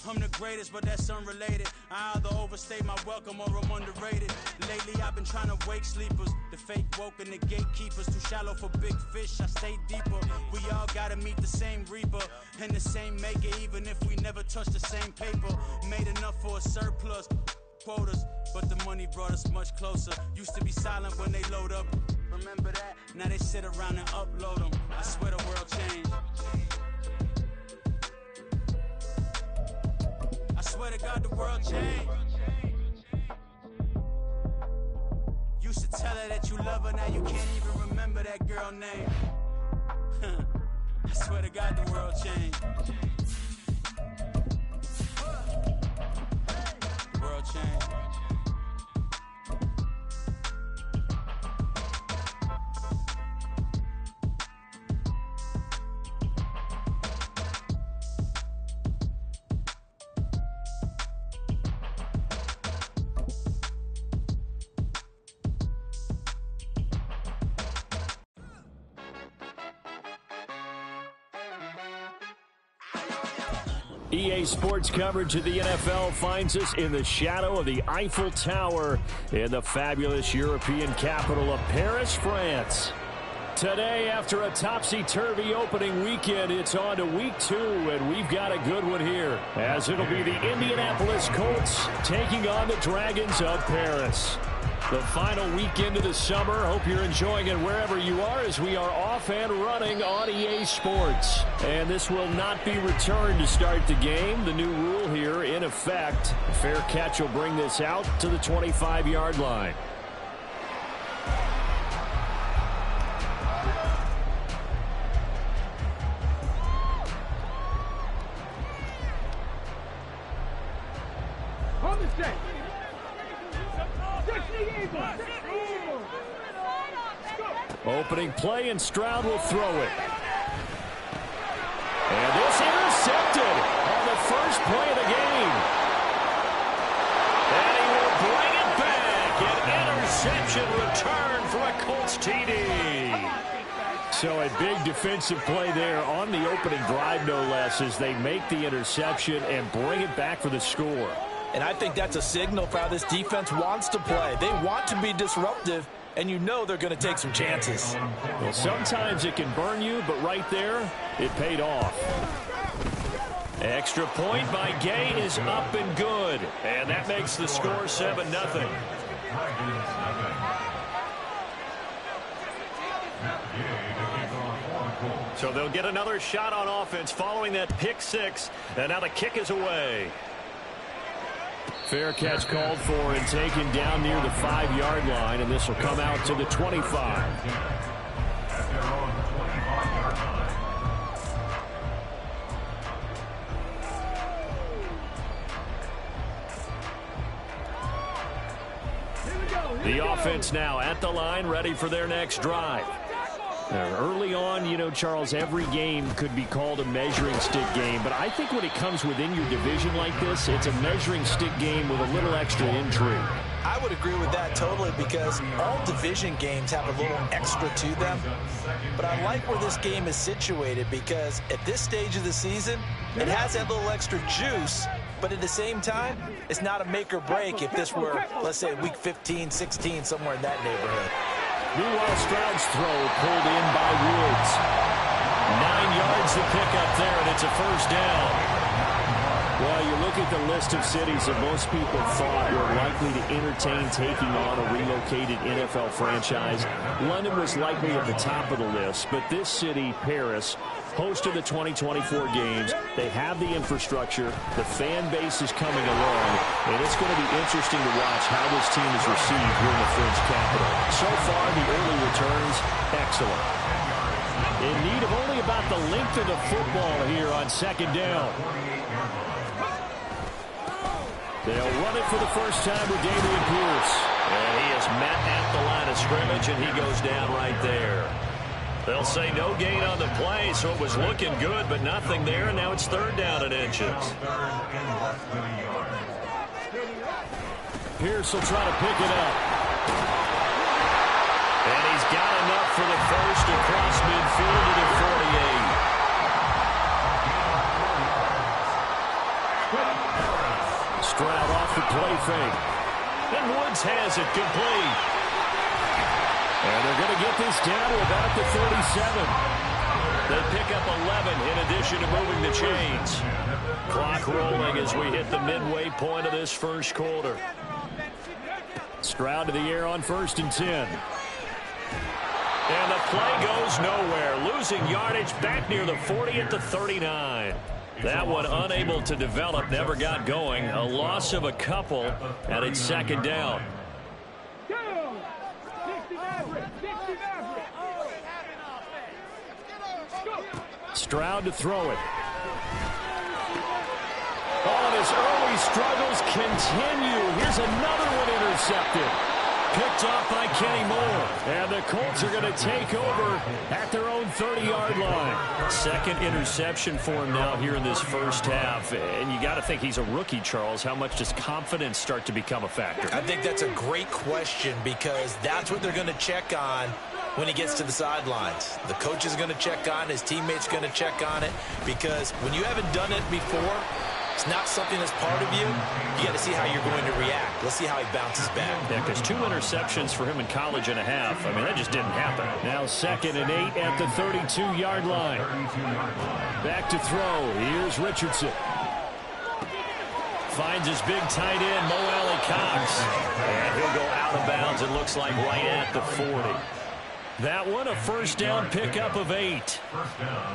I'm the greatest, but that's unrelated. I either overstay my welcome or I'm underrated. Lately I've been trying to wake sleepers, the fake woke and the gatekeepers. Too shallow for big fish, I stay deeper. We all gotta meet the same reaper and the same maker, even if we never touch the same paper. Made enough for a surplus quotas, but the money brought us much closer. Used to be silent when they load up, remember that? Now they sit around and upload them. I swear the world changed. I swear to God the world changed. Used to tell her that you love her, now you can't even remember that girl name. I swear to God the world changed. The world changed. EA Sports coverage of the NFL finds us in the shadow of the Eiffel Tower in the fabulous European capital of Paris, France. Today, after a topsy-turvy opening weekend, it's on to week 2, and we've got a good one here, as it'll be the Indianapolis Colts taking on the Dragons of Paris. The final weekend of the summer. Hope you're enjoying it wherever you are, as we are off and running on EA Sports. And this will not be returned to start the game. The new rule here in effect. A fair catch will bring this out to the 25-yard line. On the set. Opening play, and Stroud will throw it. And this intercepted on the first play of the game. And he will bring it back. An interception return for a Colts TD. So a big defensive play there on the opening drive, no less, as they make the interception and bring it back for the score. And I think that's a signal for how this defense wants to play. They want to be disruptive, and you know they're going to take some chances. Well, sometimes it can burn you, but right there, it paid off. Extra point by Gay is up and good. And that makes the score 7-0. So they'll get another shot on offense following that pick six. And now the kick is away. Fair catch called for and taken down near the 5-yard line, and this will come out to the 25. The offense now at the line, ready for their next drive. Early on, you know, Charles, every game could be called a measuring stick game, but I think when it comes within your division like this, it's a measuring stick game with a little extra intrigue. I would agree with that totally, because all division games have a little extra to them. But I like where this game is situated, because at this stage of the season, it has that little extra juice, but at the same time, it's not a make or break if this were, let's say, week 15, 16, somewhere in that neighborhood. Meanwhile, Stroud's throw pulled in by Woods. 9 yards to pick up there, and it's a first down. Well, you look at the list of cities that most people thought were likely to entertain taking on a relocated NFL franchise. London was likely at the top of the list, but this city, Paris, hosted the 2024 games. They have the infrastructure. The fan base is coming along, and it's going to be interesting to watch how this team is received here in the French capital. So far, the early returns, excellent. In need of only about the length of the football here on second down. They'll run it for the first time with Dameon Pierce. And he is met at the line of scrimmage, and he goes down right there. They'll say no gain on the play, so it was looking good, but nothing there, and now it's third down and inches. Pierce will try to pick it up. And he's got enough for the first across midfield to the 48. Stroud off the play fake. And Woods has it complete. And they're going to get this down to about the 37. They pick up 11 in addition to moving the chains. Clock rolling as we hit the midway point of this first quarter. Stroud to the air on 1st and 10. And the play goes nowhere. Losing yardage back near the 40 at the 39. That one unable to develop, never got going. A loss of a couple, and it's 2nd down. Stroud to throw it. Oh, and his early struggles continue. Here's another one intercepted. Picked off by Kenny Moore. And the Colts are going to take over at their own 30-yard line. Second interception for him now here in this first half. And you got to think he's a rookie, Charles. How much does confidence start to become a factor? I think that's a great question because that's what they're going to check on when he gets to the sidelines. The coach is going to check on it. His teammates are going to check on it because when you haven't done it before, it's not something that's part of you. You got to see how you're going to react. Let's see how he bounces back. Yeah, because 2 interceptions for him in college and a half. I mean, that just didn't happen. Now 2nd and 8 at the 32-yard line. Back to throw. Here's Richardson. Finds his big tight end, Mo Alley-Cox. And he'll go out of bounds, it looks like, right at the 40. That one, a first down pickup of 8.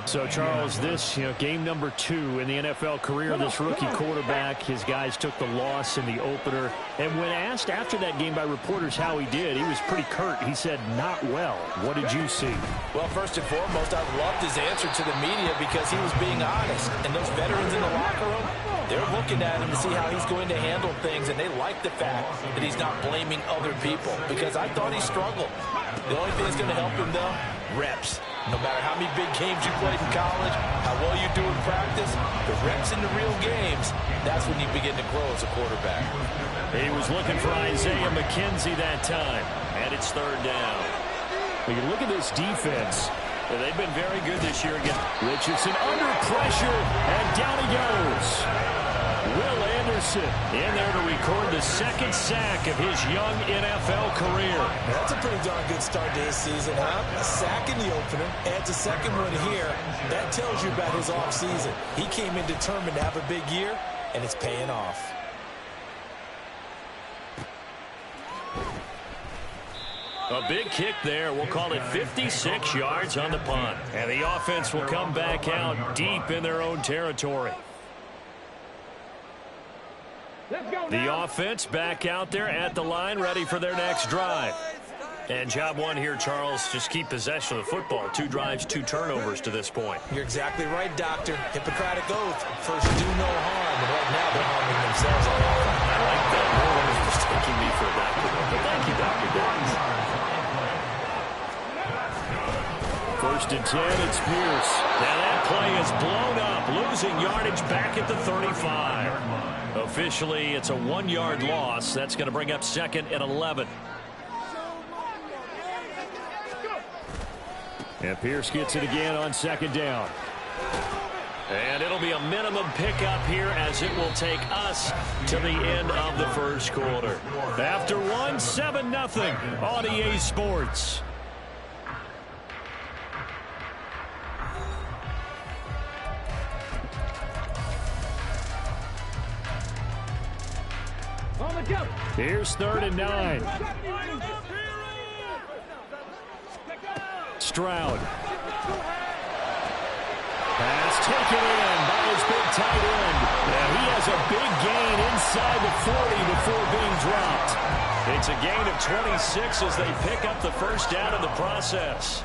So, Charles, this, game number 2 in the NFL career of this rookie quarterback. His guys took the loss in the opener. And when asked after that game by reporters how he did, he was pretty curt. He said, not well. What did you see? Well, first and foremost, I loved his answer to the media because he was being honest. And those veterans in the locker room, they're looking at him to see how he's going to handle things. And they like the fact that he's not blaming other people because I thought he struggled. The only thing that's going to help him, though, reps. No matter how many big games you played in college, how well you do in practice, the reps in the real games, that's when you begin to grow as a quarterback. He was looking for Isaiah McKenzie that time, and it's 3rd down. When you look at this defense, they've been very good this year against Richardson under pressure, and down he goes. Will Anderson in there to record the 2nd sack of his young NFL career. That's a pretty darn good start to his season, huh? A sack in the opener, adds a 2nd one here. That tells you about his offseason. He came in determined to have a big year, and it's paying off. A big kick there. We'll call it 56 yards on the punt. And the offense will come back out deep in their own territory. The offense back out there at the line, ready for their next drive. And job one here, Charles, just keep possession of the football. 2 drives, 2 turnovers to this point. You're exactly right, Doctor. Hippocratic oath. First, do no harm. And right now, they're harming themselves on offense. I like that. No one is mistaking me for a doctor. But thank you, Dr. Davis. 1st and 10, it's Pierce. Now that play is blown up, losing yardage back at the 35. Officially, it's a 1-yard loss. That's going to bring up 2nd and 11. And Pierce gets it again on 2nd down. And it'll be a minimum pickup here as it will take us to the end of the first quarter. After 1, 7-0 on EA Sports. Here's 3rd and 9. Stroud. Pass taken in by his big tight end. Now he has a big gain inside the 40 before being dropped. It's a gain of 26 as they pick up the first down in the process.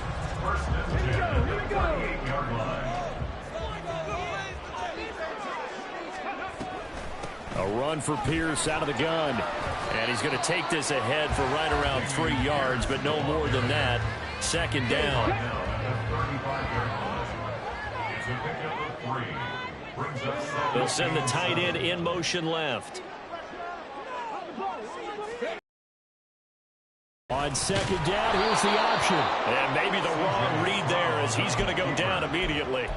A run for Pierce out of the gun. And he's going to take this ahead for right around 3 yards, but no more than that. 2nd down. They'll send the tight end in motion left. On second down, here's the option. And maybe the wrong read there as he's going to go down immediately.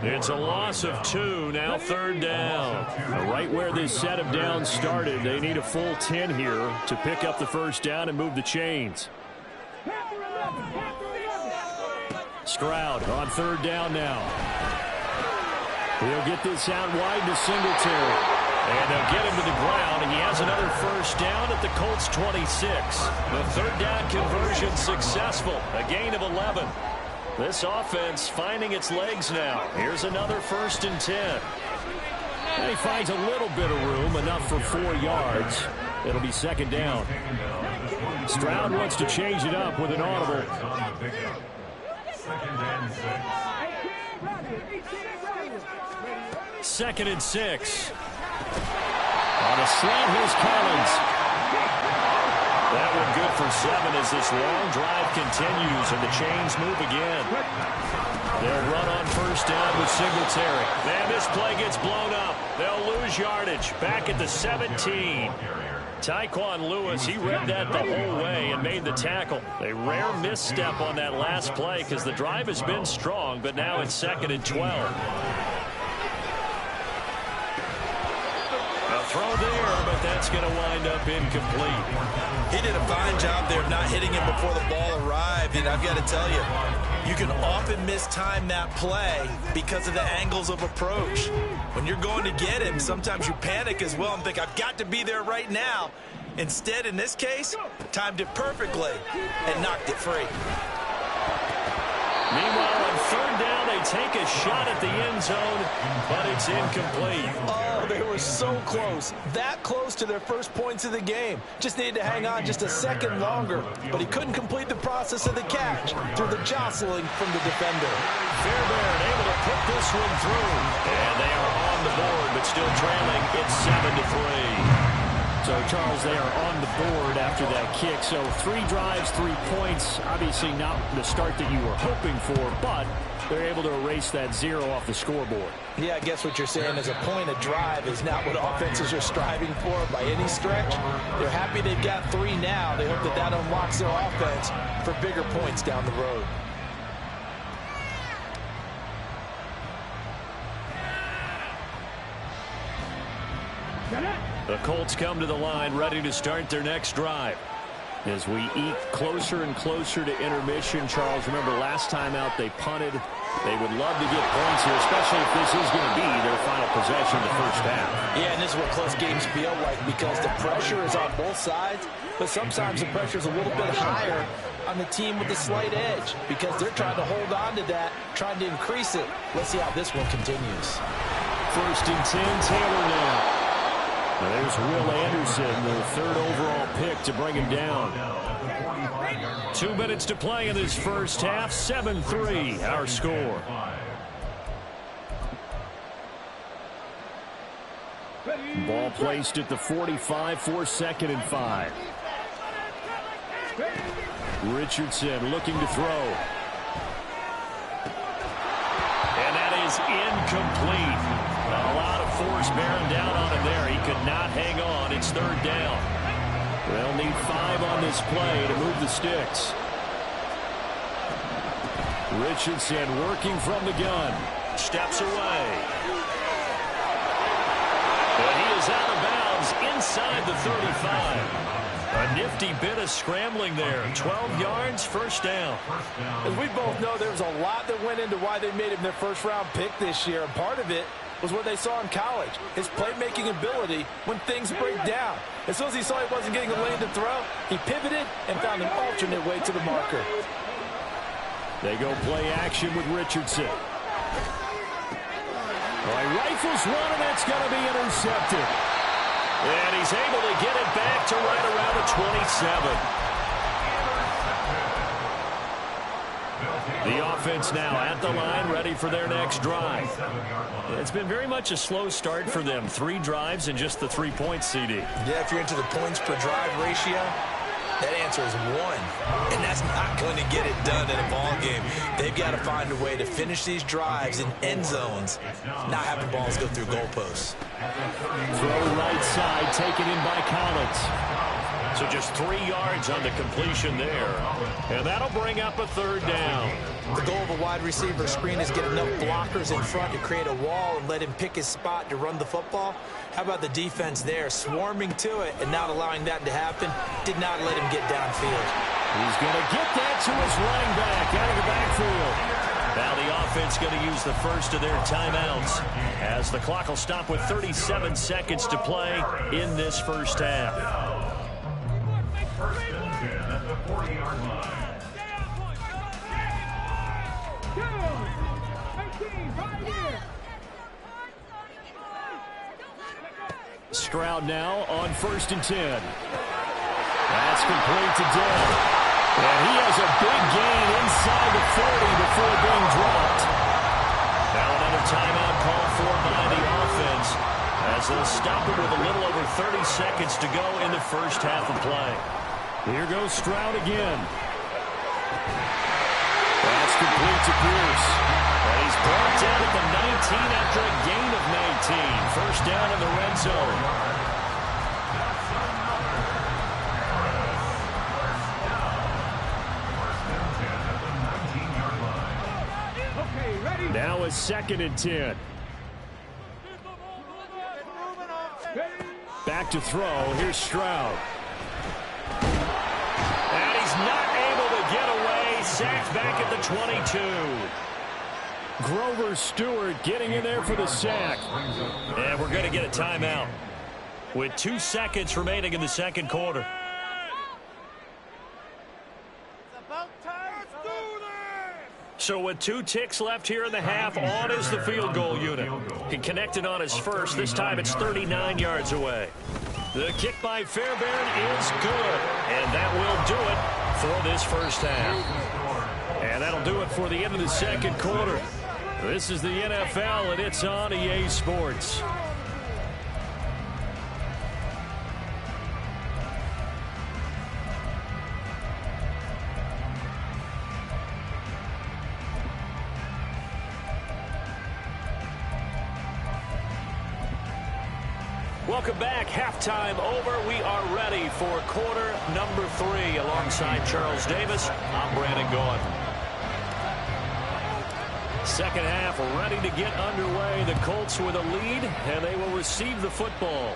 It's a loss of 2, now third down. Right where this set of downs started, they need a full 10 here to pick up the first down and move the chains. Stroud on third down now. He'll get this out wide to Singletary. And they'll get him to the ground, and he has another first down at the Colts 26. The third down conversion successful, a gain of 11. This offense finding its legs now. Here's another 1st and 10. And he finds a little bit of room, enough for 4 yards. It'll be second down. Stroud wants to change it up with an audible. 2nd and 6. On a slant, here's Collins. That one good for 7 as this long drive continues and the chains move again. They'll run on first down with Singletary. Man, this play gets blown up. They'll lose yardage. Back at the 17. Tyquan Lewis, he read that the whole way and made the tackle. A rare misstep on that last play because the drive has been strong, but now it's 2nd and 12. Throw there, but that's going to wind up incomplete. He did a fine job there of not hitting him before the ball arrived, and I've got to tell you, you can often mistime that play because of the angles of approach. When you're going to get him, sometimes you panic as well and think, I've got to be there right now. Instead, in this case, timed it perfectly and knocked it free. Meanwhile, on third down, they take a shot at the end zone, but it's incomplete. Oh, they were so close. That close to their first points of the game. Just needed to hang on just a second longer, but he couldn't complete the process of the catch through the jostling from the defender. Fairbairn able to put this one through. And they are on the board, but still trailing. It's 7-3. So, Charles, they are on the board after that kick. So 3 drives, 3 points. Obviously not the start that you were hoping for, but they're able to erase that 0 off the scoreboard. Yeah, I guess what you're saying is a point of drive is not what offenses are striving for by any stretch. They're happy they've got 3 now. They hope that that unlocks their offense for bigger points down the road. The Colts come to the line ready to start their next drive. As we eke closer and closer to intermission, Charles, remember last time out they punted. They would love to get points here, especially if this is going to be their final possession of the first half. Yeah, and this is what close games feel like because the pressure is on both sides, but sometimes the pressure is a little bit higher on the team with the slight edge because they're trying to hold on to that, trying to increase it. Let's see how this one continues. 1st and 10, Taylor now. There's Will Anderson, the 3rd overall pick to bring him down. 2 minutes to play in this first half. 7-3, our score. Ball placed at the 45 for 2nd and 5. Richardson looking to throw. And that is incomplete. A lot of force bearing down on him there. He could not hang on. It's 3rd down. They'll need 5 on this play to move the sticks. Richardson working from the gun. Steps away. But he is out of bounds inside the 35. A nifty bit of scrambling there. 12 yards, first down. As we both know, there was a lot that went into why they made him their first-round pick this year. And part of it was what they saw in college, his playmaking ability when things break down. As soon as he saw he wasn't getting a lane to throw, he pivoted and found an alternate way to the marker. They go play action with Richardson. Well, he rifles one, and that's going to be intercepted. And he's able to get it back to right around the 27. The offense now at the line, ready for their next drive. It's been very much a slow start for them. 3 drives and just the 3 points, CD. Yeah, if you're into the points per drive ratio, that answer is 1. And that's not going to get it done in a ball game. They've got to find a way to finish these drives in end zones, not having balls go through goalposts. Throw right side, taken in by Collins. So just 3 yards on the completion there. And that'll bring up a third down. The goal of a wide receiver screen is get enough blockers in front to create a wall and let him pick his spot to run the football. How about the defense there, swarming to it and not allowing that to happen? Did not let him get downfield. He's going to get that to his running back out of the backfield. Now the offense going to use the first of their timeouts as the clock will stop with 37 seconds to play in this first half. Stroud now on 1st and 10. That's complete to Dell. And he has a big gain inside the 40 before being dropped. Now another timeout call for by the offense as they'll stop it with a little over 30 seconds to go in the first half of play. Here goes Stroud again. That's complete to Pierce. And he's brought down at the 19 after a gain of 19. First down in the red zone. Now a 2nd and 10. Back to throw. Here's Stroud. And he's not able to get away. Sacked back at the 22. Grover Stewart getting in there for the sack. And we're going to get a timeout with 2 seconds remaining in the second quarter. So with 2 ticks left here in the half, on is the field goal unit. He connected on his first. This time it's 39 yards away. The kick by Fairbairn is good. And that will do it for this first half. And that'll do it for the end of the second quarter. This is the NFL, and it's on EA Sports. Welcome back. Halftime over. We are ready for quarter number 3 alongside Charles Davis. I'm Brandon Gaudin. Second half ready to get underway. The Colts with a lead, and they will receive the football.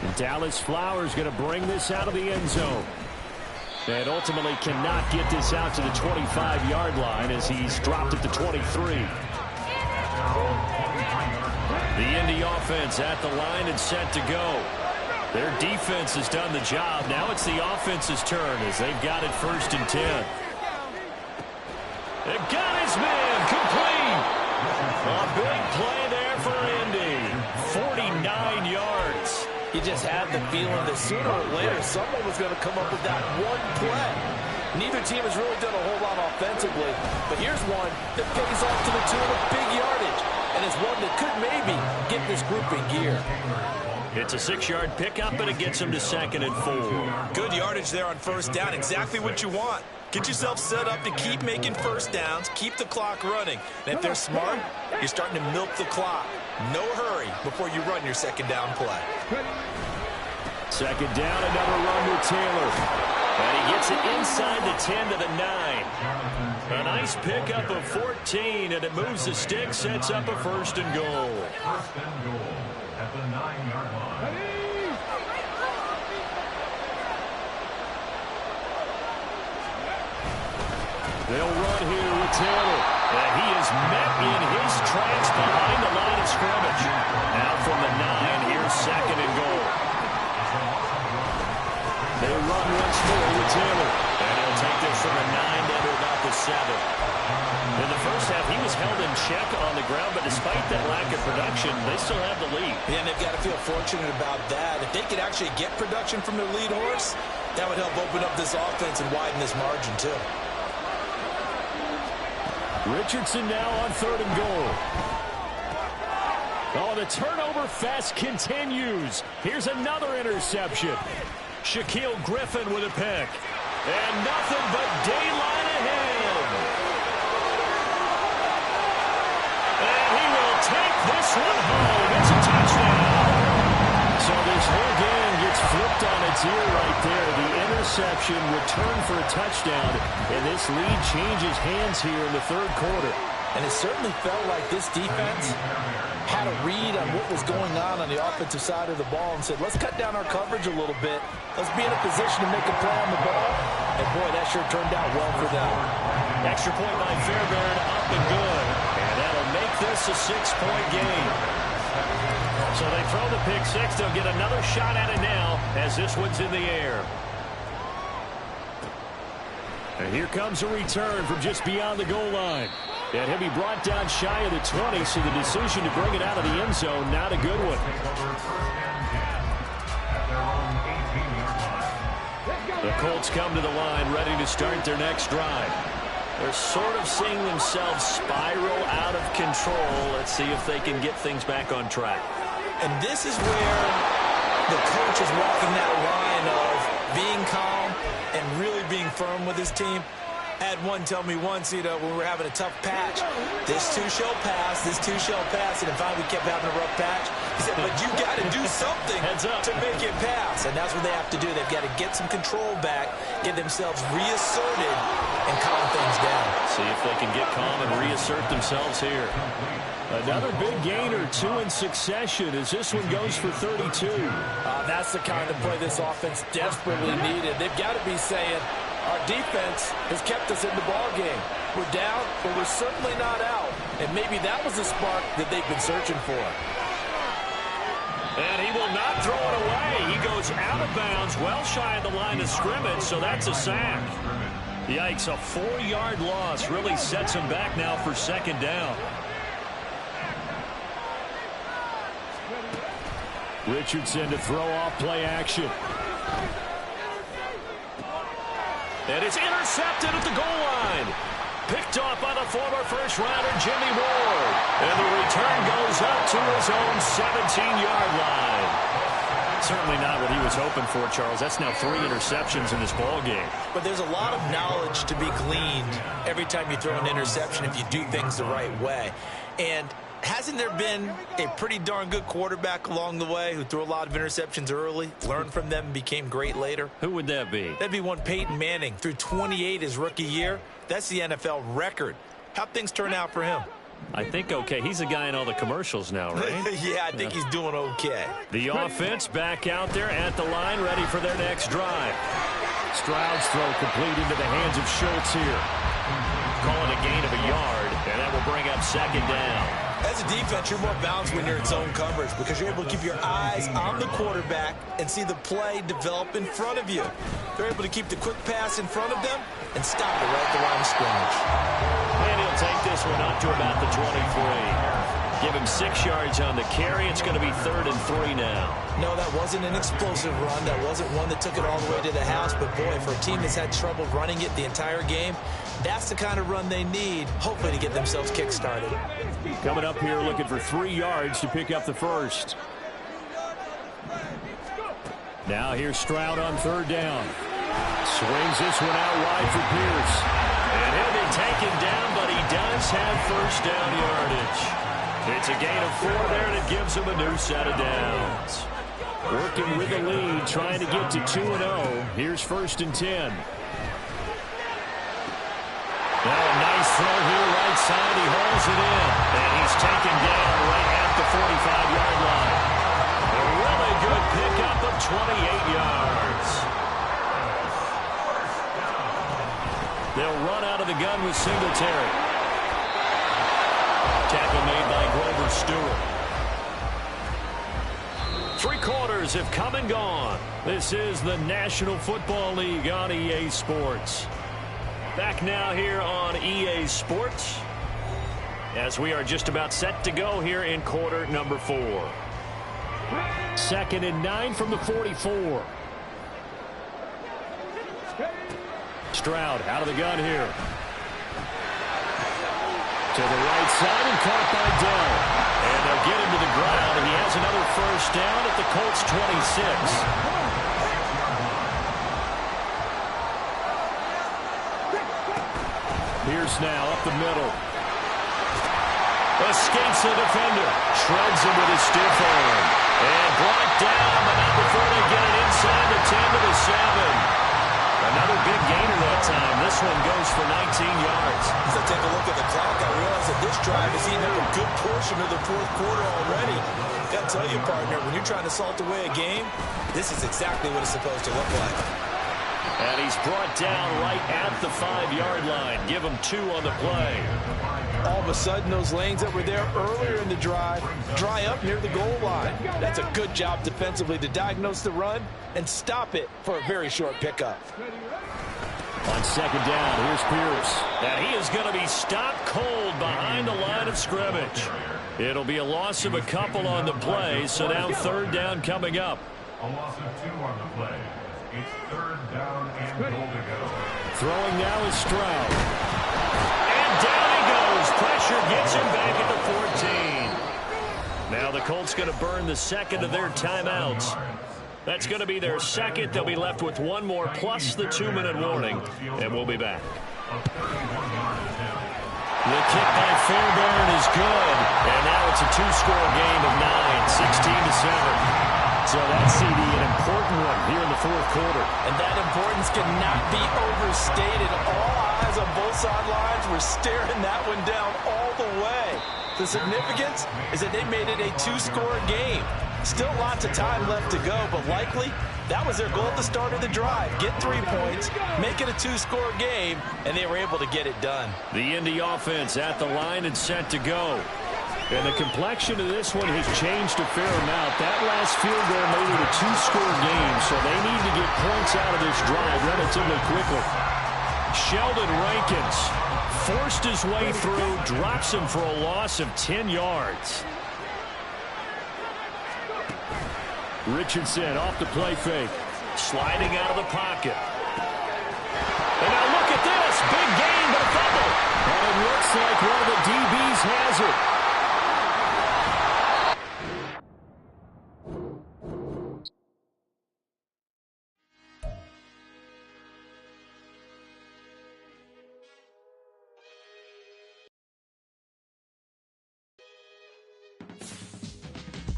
And Dallas Flowers going to bring this out of the end zone. And ultimately cannot get this out to the 25-yard line as he's dropped at the 23. The Indy offense at the line and set to go. Their defense has done the job. Now it's the offense's turn as they've got it 1st and 10. They got his man complete. A big play there for Indy. 49 yards. You just had the feeling that sooner or later someone was going to come up with that one play. Neither team has really done a whole lot offensively, but here's one that pays off to the tune of big yardage. And it's one that could maybe get this group in gear. It's a 6-yard pickup, and it gets him to 2nd and 4. Good yardage there on 1st down. Exactly what you want. Get yourself set up to keep making 1st downs, keep the clock running. And if they're smart, you're starting to milk the clock. No hurry before you run your 2nd down play. 2nd down, another run with Taylor. And he gets it inside the 10 to the 9. A nice pickup of 14, and it moves the stick, sets up a 1st and goal. At the 9-yard line. They'll run here with Taylor. And he is met in his tracks behind the line of scrimmage. Now from the 9, here's 2nd and goal. They run once more with Taylor. And he'll take this from the 9 down to about the 7. In the first half, he was held in check on the ground, but despite that lack of production, they still have the lead. Yeah, and they've got to feel fortunate about that. If they could actually get production from their lead horse, that would help open up this offense and widen this margin, too. Richardson now on 3rd and goal. Oh, the turnover fest continues. Here's another interception. Shaquille Griffin with a pick. And nothing but daylight ahead. And he will take this one home. It's a touchdown. So this whole game gets flipped reception, return for a touchdown, and this lead changes hands here in the third quarter. And it certainly felt like this defense had a read on what was going on the offensive side of the ball and said, let's cut down our coverage a little bit. Let's be in a position to make a play on the ball. And, boy, that sure turned out well for them. Extra point by Fairbairn, up and good. And that'll make this a 6-point game. So they throw the pick six. They'll get another shot at it now as this one's in the air. And here comes a return from just beyond the goal line. And he'll be brought down shy of the 20, so the decision to bring it out of the end zone, not a good one. The Colts come to the line, ready to start their next drive. They're sort of seeing themselves spiral out of control. Let's see if they can get things back on track. And this is where the coach is walking that line of being calm and really being firm with his team. I had one tell me once, when we were having a tough patch, this too shall pass, this too shall pass, and if we kept having a rough patch, he said, but you got to do something to make it pass, and that's what they have to do. They've got to get some control back, get themselves reasserted, and calm things down. See if they can get calm and reassert themselves here. Another big gain or two in succession as this one goes for 32. That's the kind of play this offense desperately needed. They've got to be saying, our defense has kept us in the ball game. We're down, but we're certainly not out. And maybe that was the spark that they've been searching for. And he will not throw it away. He goes out of bounds, well shy of the line of scrimmage, so that's a sack. Yikes, a 4-yard loss really sets him back now for second down. Richardson to throw off play action. And it's intercepted at the goal line. Picked off by the former first-rounder Jimmy Ward. And the return goes up to his own 17-yard line. Certainly not what he was hoping for, Charles. That's now 3 interceptions in this ball game. But there's a lot of knowledge to be gleaned every time you throw an interception if you do things the right way. And hasn't there been a pretty darn good quarterback along the way who threw a lot of interceptions early, learned from them, and became great later? Who would that be? That'd be one Peyton Manning. Threw 28 his rookie year. That's the NFL record. How'd things turn out for him? I think okay. He's a guy in all the commercials now, right? Yeah, I think he's doing okay. The offense back out there at the line, ready for their next drive. Stroud's throw complete into the hands of Schultz here. Calling a gain of a yard, and that will bring up second down. As a defense, you're more balanced when you're in zone coverage because you're able to keep your eyes on the quarterback and see the play develop in front of you. They're able to keep the quick pass in front of them and stop it right at the line of scrimmage. And he'll take this one up to about the 23. Give him 6 yards on the carry. It's going to be 3rd and 3 now. No, that wasn't an explosive run. That wasn't one that took it all the way to the house. But, boy, for a team that's had trouble running it the entire game, that's the kind of run they need, hopefully, to get themselves kick-started. Coming up here looking for 3 yards to pick up the first. Now here's Stroud on 3rd down. Swings this one out wide for Pierce. And he'll be taken down, but he does have first down yardage. It's a gain of 4 there, and it gives him a new set of downs. Working with the lead, trying to get to 2-0. Here's 1st and 10. Now a nice throw here, right side. He holds it in, and he's taken down right at the 45-yard line. A really good pickup of 28 yards. They'll run out of the gun with Singletary. Tackle made by Grover Stewart. 3 quarters have come and gone. This is the National Football League on EA Sports. Back now here on EA Sports as we are just about set to go here in quarter number 4. 2nd and 9 from the 44. Stroud out of the gun here. To the right side and caught by Dell. And they'll get him to the ground, and he has another first down at the Colts 26. Pierce now up the middle. Escapes the defender. Shreds him with his stiff arm. And brought down, but not before they get it inside the 10 to the 7. Another big gainer that time. This one goes for 19 yards. As I take a look at the clock, I realize that this drive has eaten up a good portion of the fourth quarter already. Got to tell you, partner, when you're trying to salt away a game, this is exactly what it's supposed to look like. And he's brought down right at the 5-yard line. Give him 2 on the play. All of a sudden, those lanes that were there earlier in the drive dry up near the goal line. That's a good job defensively to diagnose the run and stop it for a very short pickup. On second down, here's Pierce. And he is going to be stopped cold behind the line of scrimmage. It'll be a loss of a couple on the play, so now third down coming up. A loss of 2 on the play. It's third down and goal to go. Throwing now is Stroud. And down he goes. Pressure gets him back at the 14. Now the Colts going to burn the second of their timeouts. That's going to be their second. They'll be left with one more plus the 2-minute warning, and we'll be back. The kick by Fairbairn is good, and now it's a 2-score game of 9, 16-7. So that's CD, an important one here in the fourth quarter. And that importance cannot be overstated. All eyes on both sidelines were staring that one down all the way. The significance is that they made it a 2-score game. Still lots of time left to go, but likely that was their goal at the start of the drive. Get 3 points, make it a 2-score game, and they were able to get it done. The Indy offense at the line and set to go. And the complexion of this one has changed a fair amount. That last field goal made it a 2-score game, so they need to get points out of this drive relatively quickly. Sheldon Rankins forced his way through, drops him for a loss of 10 yards. Richardson off the play fake. Sliding out of the pocket. And now look at this. Big gain, but a fumble. And it looks like one of the DBs has it.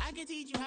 I can teach you how